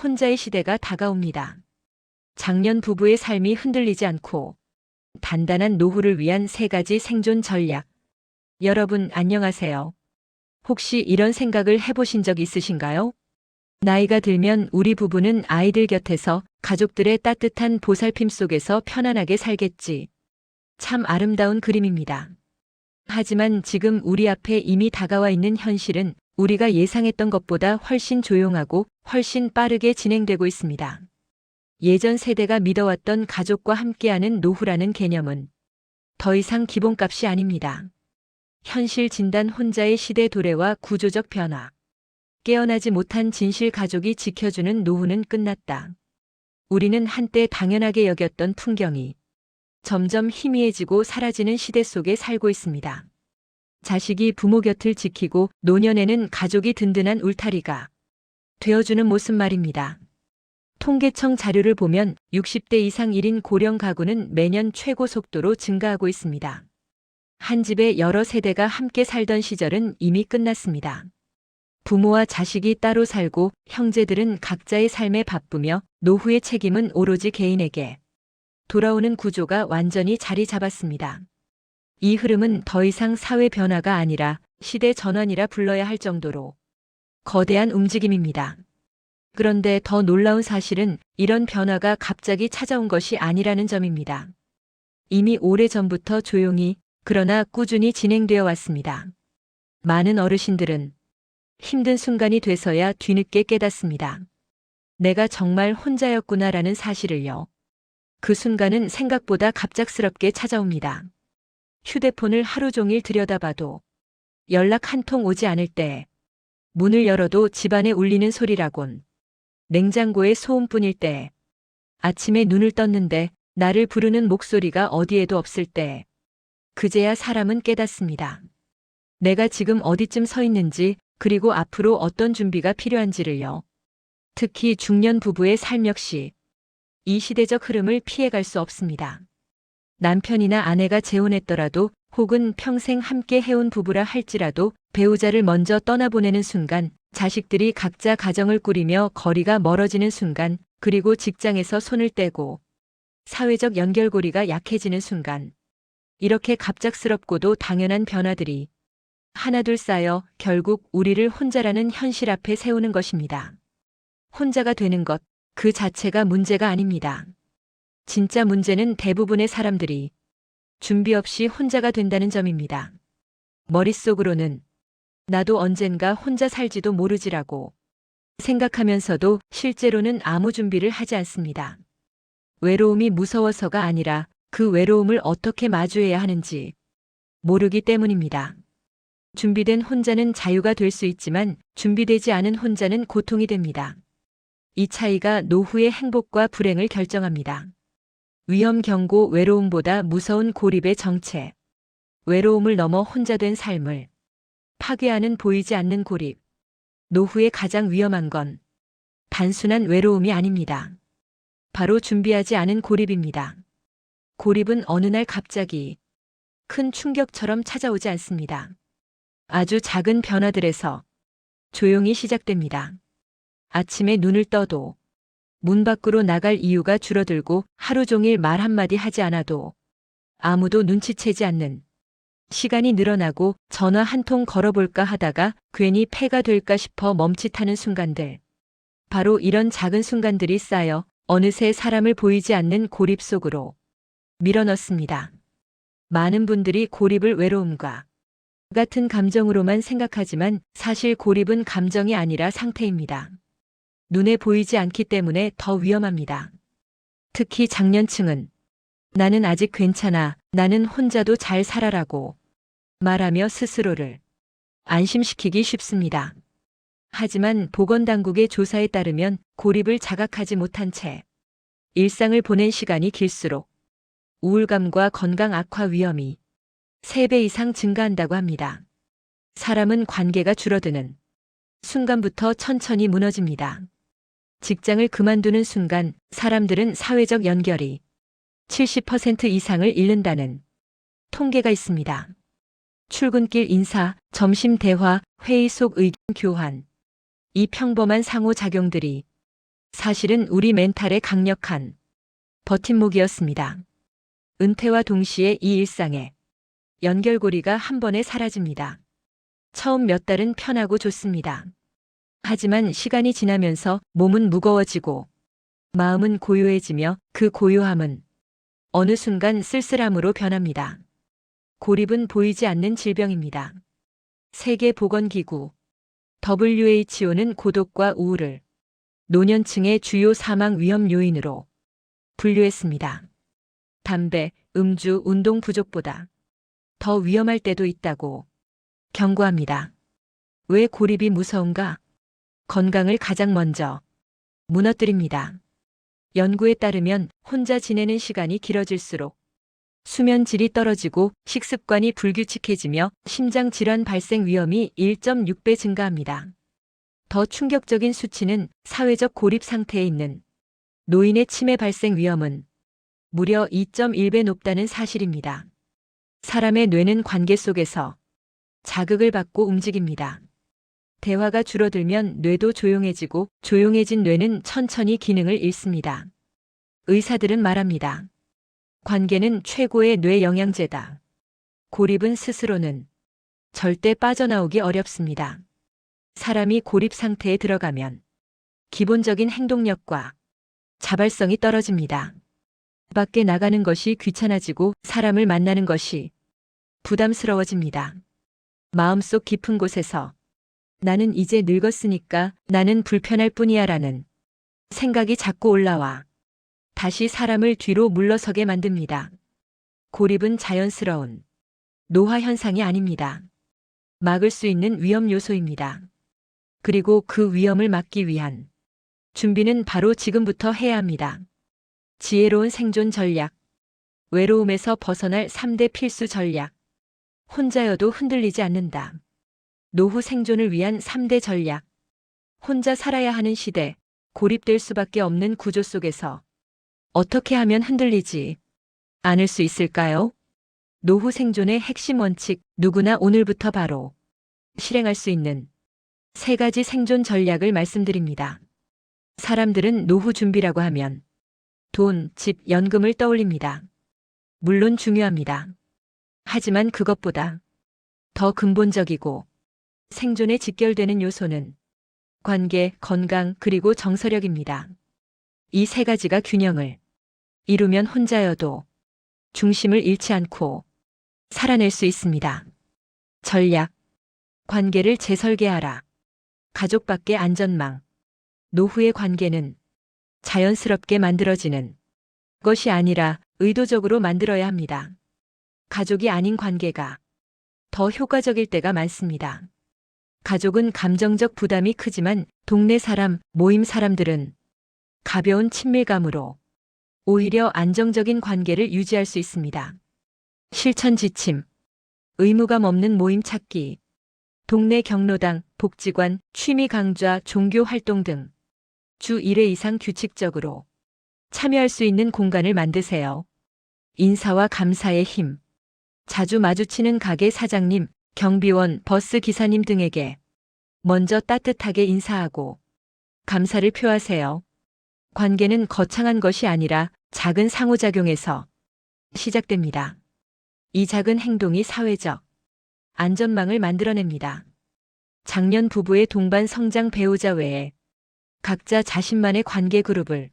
혼자의 시대가 다가옵니다. 장년 부부의 삶이 흔들리지 않고 단단한 노후를 위한 3가지 생존 전략. 여러분 안녕하세요. 혹시 이런 생각을 해보신 적 있으신가요? 나이가 들면 우리 부부는 아이들 곁에서 가족들의 따뜻한 보살핌 속에서 편안하게 살겠지. 참 아름다운 그림입니다. 하지만 지금 우리 앞에 이미 다가와 있는 현실은 우리가 예상했던 것보다 훨씬 조용하고 훨씬 빠르게 진행되고 있습니다. 예전 세대가 믿어왔던 가족과 함께하는 노후라는 개념은 더 이상 기본값이 아닙니다. 현실 진단 혼자의 시대 도래와 구조적 변화. 깨어나지 못한 진실 가족이 지켜주는 노후는 끝났다. 우리는 한때 당연하게 여겼던 풍경이 점점 희미해지고 사라지는 시대 속에 살고 있습니다. 자식이 부모 곁을 지키고 노년에는 가족이 든든한 울타리가 되어주는 모습 말입니다. 통계청 자료를 보면 60대 이상 1인 고령 가구는 매년 최고 속도로 증가하고 있습니다. 한 집에 여러 세대가 함께 살던 시절은 이미 끝났습니다. 부모와 자식이 따로 살고 형제들은 각자의 삶에 바쁘며 노후의 책임은 오로지 개인에게 돌아오는 구조가 완전히 자리 잡았습니다. 이 흐름은 더 이상 사회 변화가 아니라 시대 전환이라 불러야 할 정도로 거대한 움직임입니다. 그런데 더 놀라운 사실은 이런 변화가 갑자기 찾아온 것이 아니라는 점입니다. 이미 오래전부터 조용히 그러나 꾸준히 진행되어 왔습니다. 많은 어르신들은 힘든 순간이 돼서야 뒤늦게 깨닫습니다. 내가 정말 혼자였구나라는 사실을요. 그 순간은 생각보다 갑작스럽게 찾아옵니다. 휴대폰을 하루 종일 들여다봐도 연락 한 통 오지 않을 때, 문을 열어도 집안에 울리는 소리라곤 냉장고의 소음뿐일 때, 아침에 눈을 떴는데 나를 부르는 목소리가 어디에도 없을 때, 그제야 사람은 깨닫습니다. 내가 지금 어디쯤 서 있는지 그리고 앞으로 어떤 준비가 필요한지를요. 특히 중년 부부의 삶 역시 이 시대적 흐름을 피해갈 수 없습니다. 남편이나 아내가 재혼했더라도 혹은 평생 함께 해온 부부라 할지라도 배우자를 먼저 떠나보내는 순간, 자식들이 각자 가정을 꾸리며 거리가 멀어지는 순간, 그리고 직장에서 손을 떼고 사회적 연결고리가 약해지는 순간, 이렇게 갑작스럽고도 당연한 변화들이 하나둘 쌓여 결국 우리를 혼자라는 현실 앞에 세우는 것입니다. 혼자가 되는 것, 그 자체가 문제가 아닙니다. 진짜 문제는 대부분의 사람들이 준비 없이 혼자가 된다는 점입니다. 머릿속으로는 나도 언젠가 혼자 살지도 모르지라고 생각하면서도 실제로는 아무 준비를 하지 않습니다. 외로움이 무서워서가 아니라 그 외로움을 어떻게 마주해야 하는지 모르기 때문입니다. 준비된 혼자는 자유가 될 수 있지만 준비되지 않은 혼자는 고통이 됩니다. 이 차이가 노후의 행복과 불행을 결정합니다. 위험 경고 외로움보다 무서운 고립의 정체. 외로움을 넘어 혼자 된 삶을 파괴하는 보이지 않는 고립. 노후의 가장 위험한 건 단순한 외로움이 아닙니다. 바로 준비하지 않은 고립입니다. 고립은 어느 날 갑자기 큰 충격처럼 찾아오지 않습니다. 아주 작은 변화들에서 조용히 시작됩니다. 아침에 눈을 떠도 문 밖으로 나갈 이유가 줄어들고 하루 종일 말 한마디 하지 않아도 아무도 눈치채지 않는 시간이 늘어나고 전화 한 통 걸어볼까 하다가 괜히 폐가 될까 싶어 멈칫하는 순간들. 바로 이런 작은 순간들이 쌓여 어느새 사람을 보이지 않는 고립 속으로 밀어넣습니다. 많은 분들이 고립을 외로움과 같은 감정으로만 생각하지만 사실 고립은 감정이 아니라 상태입니다. 눈에 보이지 않기 때문에 더 위험합니다. 특히 장년층은 나는 아직 괜찮아, 나는 혼자도 잘 살아라고 말하며 스스로를 안심시키기 쉽습니다. 하지만 보건당국의 조사에 따르면 고립을 자각하지 못한 채 일상을 보낸 시간이 길수록 우울감과 건강 악화 위험이 3배 이상 증가한다고 합니다. 사람은 관계가 줄어드는 순간부터 천천히 무너집니다. 직장을 그만두는 순간 사람들은 사회적 연결이 70% 이상을 잃는다는 통계가 있습니다. 출근길 인사, 점심 대화, 회의 속 의견 교환. 이 평범한 상호작용들이 사실은 우리 멘탈의 강력한 버팀목이었습니다. 은퇴와 동시에 이 일상에 연결고리가 한 번에 사라집니다. 처음 몇 달은 편하고 좋습니다. 하지만 시간이 지나면서 몸은 무거워지고 마음은 고요해지며 그 고요함은 어느 순간 쓸쓸함으로 변합니다. 고립은 보이지 않는 질병입니다. 세계보건기구 WHO는 고독과 우울을 노년층의 주요 사망 위험 요인으로 분류했습니다. 담배, 음주, 운동 부족보다 더 위험할 때도 있다고 경고합니다. 왜 고립이 무서운가? 건강을 가장 먼저 무너뜨립니다. 연구에 따르면 혼자 지내는 시간이 길어질수록 수면 질이 떨어지고 식습관이 불규칙해지며 심장 질환 발생 위험이 1.6배 증가합니다. 더 충격적인 수치는 사회적 고립 상태에 있는 노인의 치매 발생 위험은 무려 2.1배 높다는 사실입니다. 사람의 뇌는 관계 속에서 자극을 받고 움직입니다. 대화가 줄어들면 뇌도 조용해지고 조용해진 뇌는 천천히 기능을 잃습니다. 의사들은 말합니다. 관계는 최고의 뇌 영양제다. 고립은 스스로는 절대 빠져나오기 어렵습니다. 사람이 고립 상태에 들어가면 기본적인 행동력과 자발성이 떨어집니다. 밖에 나가는 것이 귀찮아지고 사람을 만나는 것이 부담스러워집니다. 마음속 깊은 곳에서 나는 이제 늙었으니까 나는 불편할 뿐이야 라는 생각이 자꾸 올라와 다시 사람을 뒤로 물러서게 만듭니다. 고립은 자연스러운 노화 현상이 아닙니다. 막을 수 있는 위험 요소입니다. 그리고 그 위험을 막기 위한 준비는 바로 지금부터 해야 합니다. 지혜로운 생존 전략. 외로움에서 벗어날 3대 필수 전략. 혼자여도 흔들리지 않는다. 노후 생존을 위한 3대 전략. 혼자 살아야 하는 시대, 고립될 수밖에 없는 구조 속에서 어떻게 하면 흔들리지 않을 수 있을까요? 노후 생존의 핵심 원칙, 누구나 오늘부터 바로 실행할 수 있는 3가지 생존 전략을 말씀드립니다. 사람들은 노후 준비라고 하면 돈, 집, 연금을 떠올립니다. 물론 중요합니다. 하지만 그것보다 더 근본적이고 생존에 직결되는 요소는 관계, 건강, 그리고 정서력입니다. 이 3가지가 균형을 이루면 혼자여도 중심을 잃지 않고 살아낼 수 있습니다. 전략. 관계를 재설계하라. 가족 밖의 안전망. 노후의 관계는 자연스럽게 만들어지는 것이 아니라 의도적으로 만들어야 합니다. 가족이 아닌 관계가 더 효과적일 때가 많습니다. 가족은 감정적 부담이 크지만 동네 사람, 모임 사람들은 가벼운 친밀감으로 오히려 안정적인 관계를 유지할 수 있습니다. 실천 지침. 의무감 없는 모임 찾기. 동네 경로당, 복지관, 취미 강좌, 종교 활동 등 주 1회 이상 규칙적으로 참여할 수 있는 공간을 만드세요. 인사와 감사의 힘. 자주 마주치는 가게 사장님, 경비원, 버스 기사님 등에게 먼저 따뜻하게 인사하고 감사를 표하세요. 관계는 거창한 것이 아니라 작은 상호작용에서 시작됩니다. 이 작은 행동이 사회적 안전망을 만들어냅니다. 장년 부부의 동반 성장 배우자 외에 각자 자신만의 관계 그룹을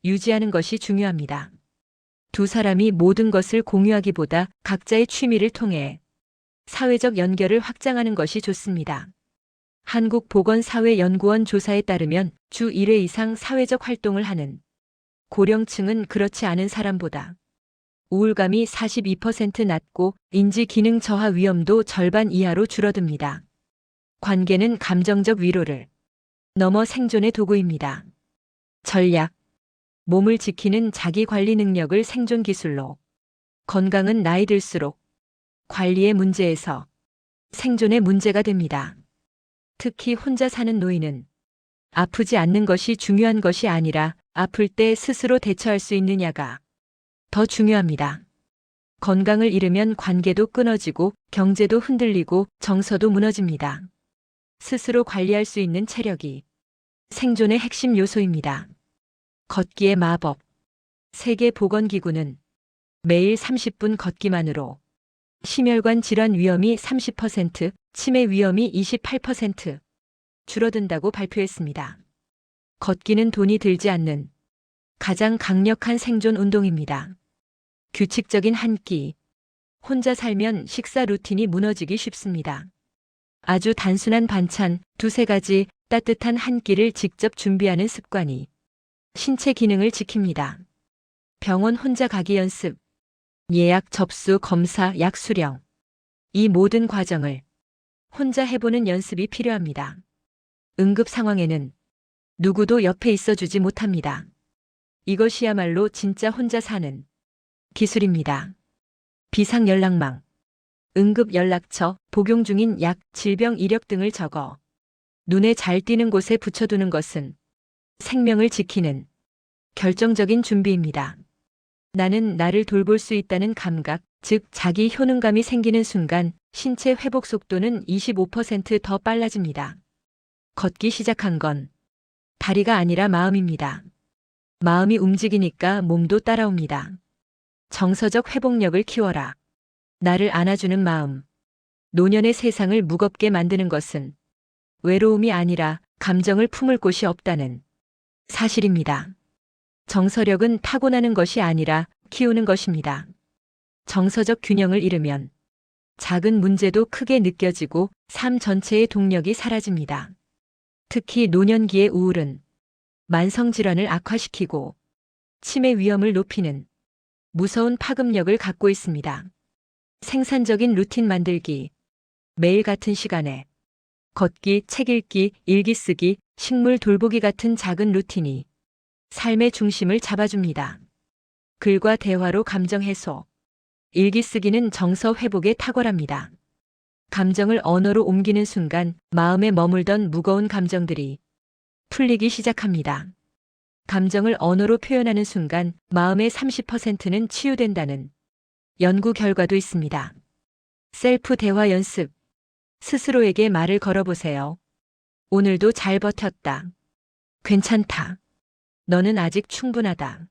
유지하는 것이 중요합니다. 두 사람이 모든 것을 공유하기보다 각자의 취미를 통해 사회적 연결을 확장하는 것이 좋습니다. 한국보건사회연구원 조사에 따르면 주 1회 이상 사회적 활동을 하는 고령층은 그렇지 않은 사람보다 우울감이 42% 낮고 인지 기능 저하 위험도 절반 이하로 줄어듭니다. 관계는 감정적 위로를 넘어 생존의 도구입니다. 전략. 몸을 지키는 자기 관리 능력을 생존 기술로. 건강은 나이 들수록 관리의 문제에서 생존의 문제가 됩니다. 특히 혼자 사는 노인은 아프지 않는 것이 중요한 것이 아니라 아플 때 스스로 대처할 수 있느냐가 더 중요합니다. 건강을 잃으면 관계도 끊어지고 경제도 흔들리고 정서도 무너집니다. 스스로 관리할 수 있는 체력이 생존의 핵심 요소입니다. 걷기의 마법. 세계보건기구는 매일 30분 걷기만으로 심혈관 질환 위험이 30%, 치매 위험이 28% 줄어든다고 발표했습니다. 걷기는 돈이 들지 않는 가장 강력한 생존 운동입니다. 규칙적인 한 끼. 혼자 살면 식사 루틴이 무너지기 쉽습니다. 아주 단순한 반찬 두세 가지 따뜻한 한 끼를 직접 준비하는 습관이 신체 기능을 지킵니다. 병원 혼자 가기 연습, 예약 접수 검사 약 수령. 이 모든 과정을 혼자 해보는 연습이 필요합니다. 응급 상황에는 누구도 옆에 있어주지 못합니다. 이것이야말로 진짜 혼자 사는 기술입니다. 비상연락망, 응급연락처, 복용 중인 약, 질병 이력 등을 적어 눈에 잘 띄는 곳에 붙여두는 것은 생명을 지키는 결정적인 준비입니다. 나는 나를 돌볼 수 있다는 감각, 즉 자기 효능감이 생기는 순간 신체 회복 속도는 25% 더 빨라집니다. 걷기 시작한 건 다리가 아니라 마음입니다. 마음이 움직이니까 몸도 따라옵니다. 정서적 회복력을 키워라. 나를 안아주는 마음. 노년의 세상을 무겁게 만드는 것은 외로움이 아니라 감정을 품을 곳이 없다는 사실입니다. 정서력은 타고나는 것이 아니라 키우는 것입니다. 정서적 균형을 잃으면 작은 문제도 크게 느껴지고 삶 전체의 동력이 사라집니다. 특히 노년기의 우울은 만성질환을 악화시키고 치매 위험을 높이는 무서운 파급력을 갖고 있습니다. 생산적인 루틴 만들기. 매일 같은 시간에 걷기, 책 읽기, 일기 쓰기, 식물 돌보기 같은 작은 루틴이 삶의 중심을 잡아줍니다. 글과 대화로 감정 해소. 일기 쓰기는 정서 회복에 탁월합니다. 감정을 언어로 옮기는 순간 마음에 머물던 무거운 감정들이 풀리기 시작합니다. 감정을 언어로 표현하는 순간 마음의 30%는 치유된다는 연구 결과도 있습니다. 셀프 대화 연습. 스스로에게 말을 걸어보세요. 오늘도 잘 버텼다. 괜찮다. 너는 아직 충분하다.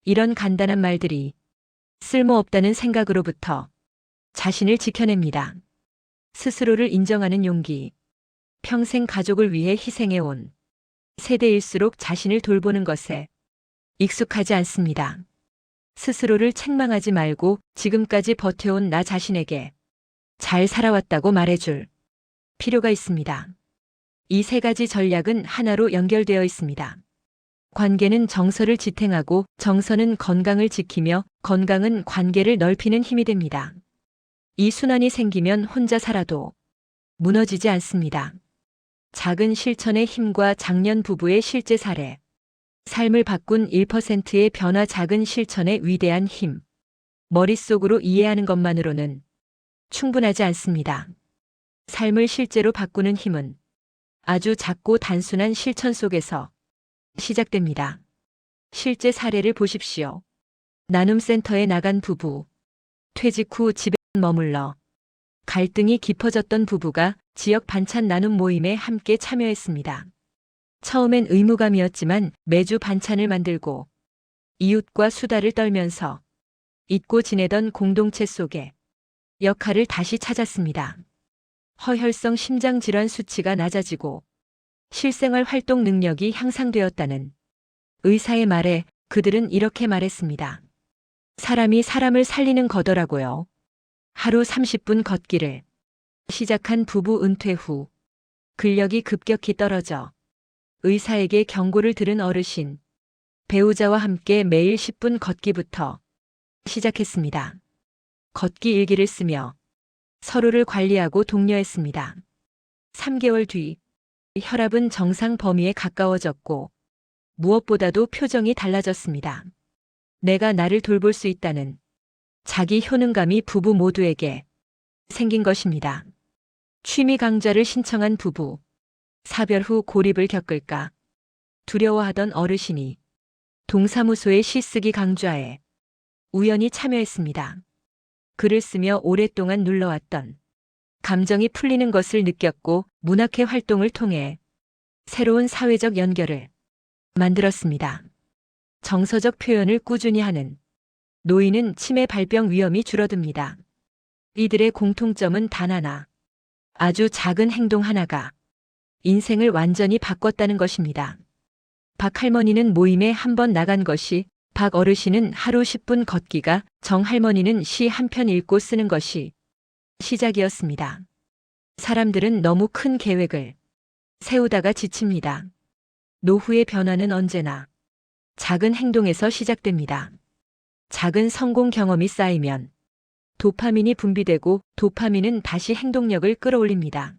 이런 간단한 말들이 쓸모없다는 생각으로부터 자신을 지켜냅니다. 스스로를 인정하는 용기. 평생 가족을 위해 희생해온 세대일수록 자신을 돌보는 것에 익숙하지 않습니다. 스스로를 책망하지 말고 지금까지 버텨온 나 자신에게 잘 살아왔다고 말해줄 필요가 있습니다. 이 세 가지 전략은 하나로 연결되어 있습니다. 관계는 정서를 지탱하고 정서는 건강을 지키며 건강은 관계를 넓히는 힘이 됩니다. 이 순환이 생기면 혼자 살아도 무너지지 않습니다. 작은 실천의 힘과 장년 부부의 실제 사례. 삶을 바꾼 1%의 변화. 작은 실천의 위대한 힘. 머릿속으로 이해하는 것만으로는 충분하지 않습니다. 삶을 실제로 바꾸는 힘은 아주 작고 단순한 실천 속에서 시작됩니다. 실제 사례를 보십시오. 나눔센터에 나간 부부. 퇴직 후 집에 머물러 갈등이 깊어졌던 부부가 지역 반찬 나눔 모임에 함께 참여했습니다. 처음엔 의무감이었지만 매주 반찬을 만들고 이웃과 수다를 떨면서 잊고 지내던 공동체 속에 역할을 다시 찾았습니다. 허혈성 심장질환 수치가 낮아지고 실생활 활동 능력이 향상되었다는 의사의 말에 그들은 이렇게 말했습니다. 사람이 사람을 살리는 거더라고요. 하루 30분 걷기를 시작한 부부 은퇴 후 근력이 급격히 떨어져 의사에게 경고를 들은 어르신. 배우자와 함께 매일 10분 걷기부터 시작했습니다. 걷기 일기를 쓰며 서로를 관리하고 독려했습니다. 3개월 뒤 혈압은 정상 범위에 가까워졌고 무엇보다도 표정이 달라졌습니다. 내가 나를 돌볼 수 있다는 자기 효능감이 부부 모두에게 생긴 것입니다. 취미 강좌를 신청한 부부. 사별 후 고립을 겪을까 두려워하던 어르신이 동사무소의 시쓰기 강좌에 우연히 참여했습니다. 글을 쓰며 오랫동안 눌러왔던 감정이 풀리는 것을 느꼈고 문학회 활동을 통해 새로운 사회적 연결을 만들었습니다. 정서적 표현을 꾸준히 하는 노인은 치매 발병 위험이 줄어듭니다. 이들의 공통점은 단 하나. 아주 작은 행동 하나가 인생을 완전히 바꿨다는 것입니다. 박 할머니는 모임에 한 번 나간 것이, 박 어르신은 하루 10분 걷기가, 정 할머니는 시 한 편 읽고 쓰는 것이 시작이었습니다. 사람들은 너무 큰 계획을 세우다가 지칩니다. 노후의 변화는 언제나 작은 행동에서 시작됩니다. 작은 성공 경험이 쌓이면 도파민이 분비되고 도파민은 다시 행동력을 끌어올립니다.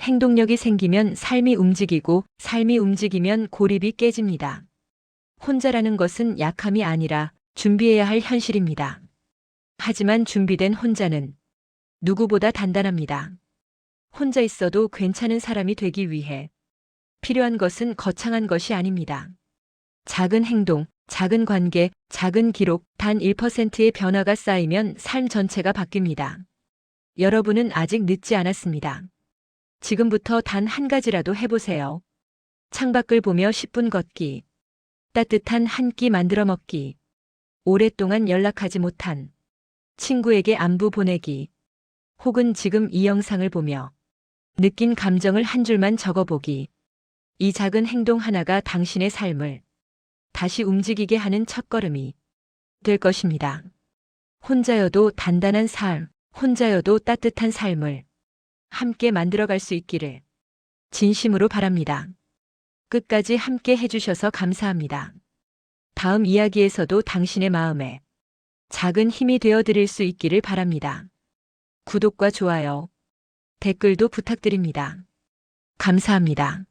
행동력이 생기면 삶이 움직이고 삶이 움직이면 고립이 깨집니다. 혼자라는 것은 약함이 아니라 준비해야 할 현실입니다. 하지만 준비된 혼자는 누구보다 단단합니다. 혼자 있어도 괜찮은 사람이 되기 위해 필요한 것은 거창한 것이 아닙니다. 작은 행동, 작은 관계, 작은 기록, 단 1%의 변화가 쌓이면 삶 전체가 바뀝니다. 여러분은 아직 늦지 않았습니다. 지금부터 단 한 가지라도 해보세요. 창밖을 보며 10분 걷기, 따뜻한 한 끼 만들어 먹기, 오랫동안 연락하지 못한 친구에게 안부 보내기, 혹은 지금 이 영상을 보며 느낀 감정을 한 줄만 적어보기. 이 작은 행동 하나가 당신의 삶을 다시 움직이게 하는 첫걸음이 될 것입니다. 혼자여도 단단한 삶, 혼자여도 따뜻한 삶을 함께 만들어갈 수 있기를 진심으로 바랍니다. 끝까지 함께 해주셔서 감사합니다. 다음 이야기에서도 당신의 마음에 작은 힘이 되어 드릴 수 있기를 바랍니다. 구독과 좋아요, 댓글도 부탁드립니다. 감사합니다.